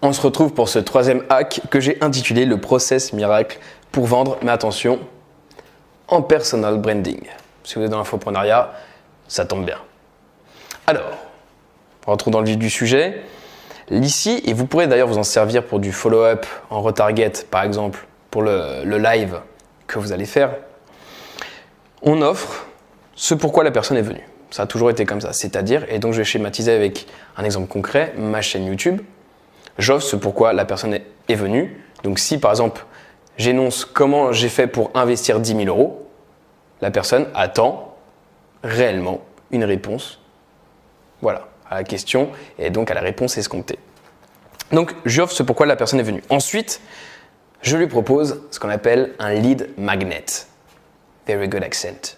On se retrouve pour ce troisième hack que j'ai intitulé le process miracle pour vendre, mais attention, en personal branding. Si vous êtes dans l'infoprenariat, ça tombe bien. Alors, on retrouve dans le vif du sujet. Ici, et vous pourrez d'ailleurs vous en servir pour du follow-up en retarget, par exemple, pour le live que vous allez faire. On offre ce pourquoi la personne est venue. Ça a toujours été comme ça. C'est-à-dire, et donc je vais schématiser avec un exemple concret, ma chaîne YouTube. J'offre ce pourquoi la personne est venue. Donc si par exemple, j'énonce comment j'ai fait pour investir 10 000 euros, la personne attend réellement une réponse. Voilà, à la question et donc à la réponse escomptée. Donc j'offre ce pourquoi la personne est venue. Ensuite, je lui propose ce qu'on appelle un lead magnet. Very good accent.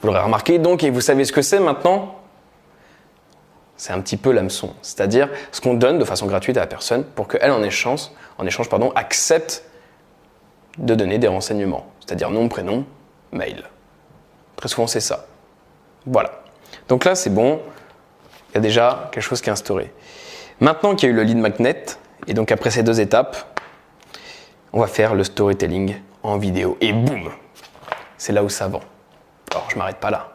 Vous l'aurez remarqué donc, et vous savez ce que c'est maintenant? C'est un petit peu l'hameçon, c'est-à-dire ce qu'on donne de façon gratuite à la personne pour qu'elle en échange, accepte de donner des renseignements, c'est-à-dire nom, prénom, mail. Très souvent c'est ça. Voilà. Donc là c'est bon, il y a déjà quelque chose qui est instauré. Maintenant qu'il y a eu le lead magnet, et donc après ces deux étapes, on va faire le storytelling en vidéo. Et boum, c'est là où ça vend. Alors je ne m'arrête pas là.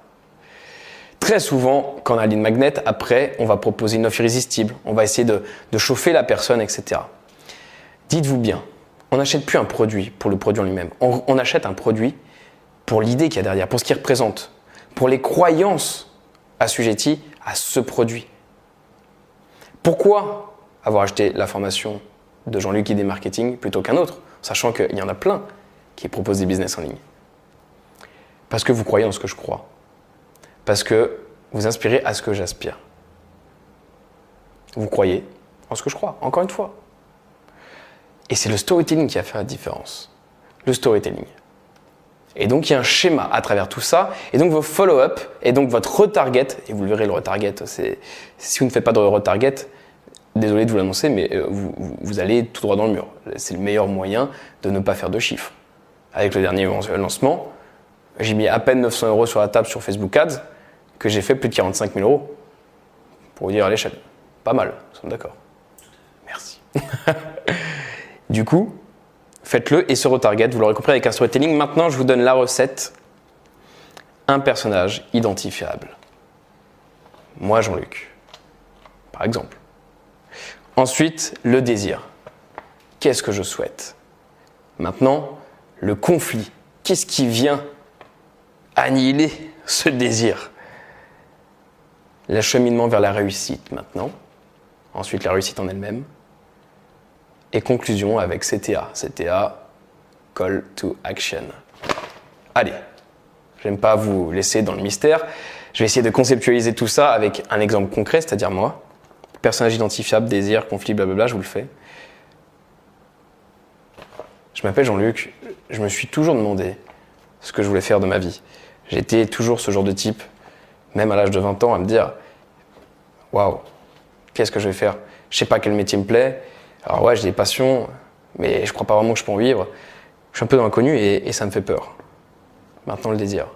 Très souvent, quand on a un lead magnet, après, on va proposer une offre irrésistible. On va essayer de chauffer la personne, etc. Dites-vous bien, on n'achète plus un produit pour le produit en lui-même. On achète un produit pour l'idée qu'il y a derrière, pour ce qu'il représente, pour les croyances assujetties à ce produit. Pourquoi avoir acheté la formation de Jean-Luc Idée Marketing plutôt qu'un autre, sachant qu'il y en a plein qui proposent des business en ligne? Parce que vous croyez en ce que je crois. Parce que vous inspirez à ce que j'aspire. Vous croyez en ce que je crois, encore une fois. Et c'est le storytelling qui a fait la différence. Le storytelling. Et donc, il y a un schéma à travers tout ça. Et donc, vos follow-up, et donc votre retarget, et vous le verrez, le retarget, si vous ne faites pas de retarget, désolé de vous l'annoncer, mais vous allez tout droit dans le mur. C'est le meilleur moyen de ne pas faire de chiffres. Avec le dernier lancement, j'ai mis à peine 900 euros sur la table sur Facebook Ads, que j'ai fait plus de 45 000 euros. Pour vous dire à l'échelle. Pas mal, nous sommes d'accord. Merci. Du coup, faites-le et ce retarget, vous l'aurez compris avec un storytelling. Maintenant, je vous donne la recette. Un personnage identifiable. Moi, Jean-Luc. Par exemple. Ensuite, le désir. Qu'est-ce que je souhaite? Maintenant, le conflit. Qu'est-ce qui vient annihiler ce désir? L'acheminement vers la réussite maintenant. Ensuite, la réussite en elle-même. Et conclusion avec CTA. CTA, Call to Action. Allez, j'aime pas vous laisser dans le mystère. Je vais essayer de conceptualiser tout ça avec un exemple concret, c'est-à-dire moi. Personnage identifiable, désir, conflit, blablabla, je vous le fais. Je m'appelle Jean-Luc. Je me suis toujours demandé ce que je voulais faire de ma vie. J'étais toujours ce genre de type, même à l'âge de 20 ans, à me dire « Waouh, qu'est-ce que je vais faire? Je sais pas quel métier me plaît. Alors ouais, j'ai des passions, mais je crois pas vraiment que je peux en vivre. Je suis un peu dans l'inconnu et ça me fait peur. Maintenant, le désir. »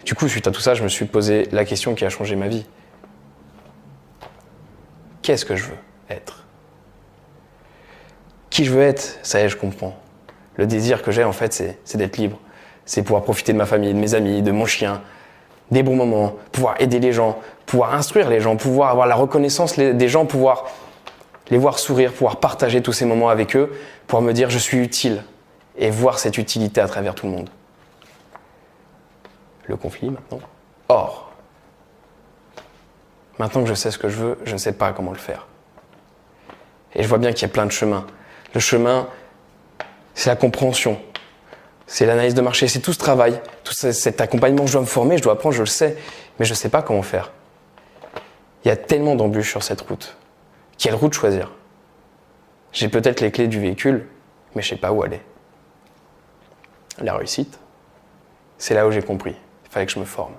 Du coup, suite à tout ça, je me suis posé la question qui a changé ma vie. Qu'est-ce que je veux être? Qui je veux être? Ça y est, je comprends. Le désir que j'ai, en fait, c'est d'être libre. C'est pouvoir profiter de ma famille, de mes amis, de mon chien, des bons moments, pouvoir aider les gens, pouvoir instruire les gens, pouvoir avoir la reconnaissance des gens, pouvoir les voir sourire, pouvoir partager tous ces moments avec eux, pouvoir me dire je suis utile et voir cette utilité à travers tout le monde. Le conflit maintenant. Or, maintenant que je sais ce que je veux, je ne sais pas comment le faire. Et je vois bien qu'il y a plein de chemins. Le chemin, c'est la compréhension. C'est l'analyse de marché, c'est tout ce travail, tout cet accompagnement. Je dois me former, je dois apprendre, je le sais, mais je ne sais pas comment faire. Il y a tellement d'embûches sur cette route. Quelle route choisir? J'ai peut-être les clés du véhicule, mais je ne sais pas où aller. La réussite, c'est là où j'ai compris. Il fallait que je me forme.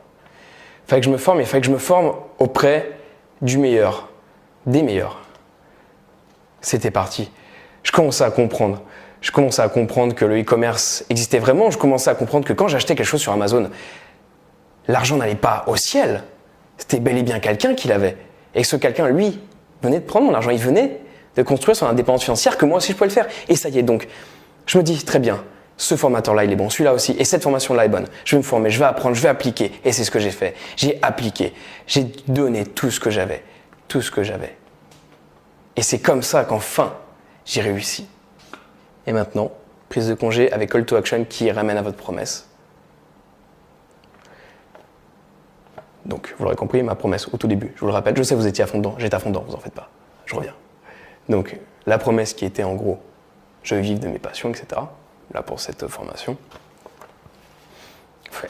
Il fallait que je me forme, et il fallait que je me forme auprès du meilleur, des meilleurs. C'était parti. Je commençais à comprendre. Je commençais à comprendre que le e-commerce existait vraiment. Je commençais à comprendre que quand j'achetais quelque chose sur Amazon, l'argent n'allait pas au ciel. C'était bel et bien quelqu'un qui l'avait. Et que ce quelqu'un, lui, venait de prendre mon argent. Il venait de construire son indépendance financière, que moi aussi je pouvais le faire. Et ça y est, donc, je me dis, très bien, ce formateur-là, il est bon, celui-là aussi, et cette formation-là est bonne. Je vais me former, je vais apprendre, je vais appliquer. Et c'est ce que j'ai fait. J'ai appliqué. J'ai donné tout ce que j'avais. Tout ce que j'avais. Et c'est comme ça qu'enfin, j'ai réussi. Et maintenant, prise de congé avec Call to Action qui ramène à votre promesse. Donc, vous l'aurez compris, ma promesse au tout début, je vous le rappelle, je sais que vous étiez à fond dedans, j'étais à fond dedans, vous en faites pas, je reviens. Donc, la promesse qui était en gros, je vais vivre de mes passions, etc. Là, pour cette formation.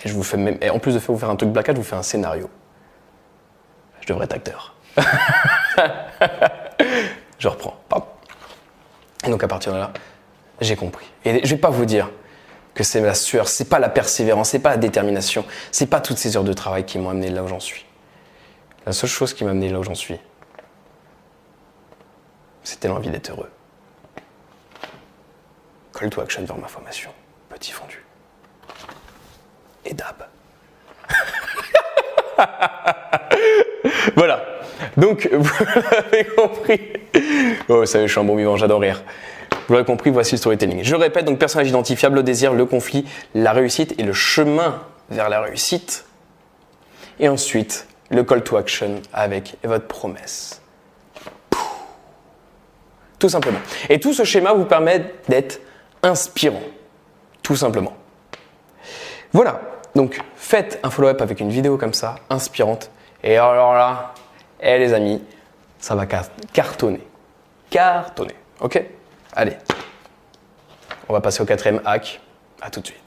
Et je vous fais même, et en plus de vous faire un truc blackout, je vous fais un scénario. Je devrais être acteur. Je reprends, pardon. Et donc, à partir de là, j'ai compris. Et je vais pas vous dire que c'est la sueur, c'est pas la persévérance, c'est pas la détermination, c'est pas toutes ces heures de travail qui m'ont amené là où j'en suis. La seule chose qui m'a amené là où j'en suis, c'était l'envie d'être heureux. Call to Action vers ma formation, petit fondu. Et dab. Voilà. Donc, vous l'avez compris. Oh, vous savez, je suis un bon vivant, j'adore rire. Vous l'avez compris, voici le storytelling. Je répète, donc personnage identifiable, le désir, le conflit, la réussite et le chemin vers la réussite. Et ensuite, le call to action avec votre promesse. Tout simplement. Et tout ce schéma vous permet d'être inspirant. Tout simplement. Voilà. Donc, faites un follow-up avec une vidéo comme ça, inspirante. Et alors là, les amis, ça va cartonner. Cartonner. Ok ? Allez, on va passer au 4e hack. À tout de suite.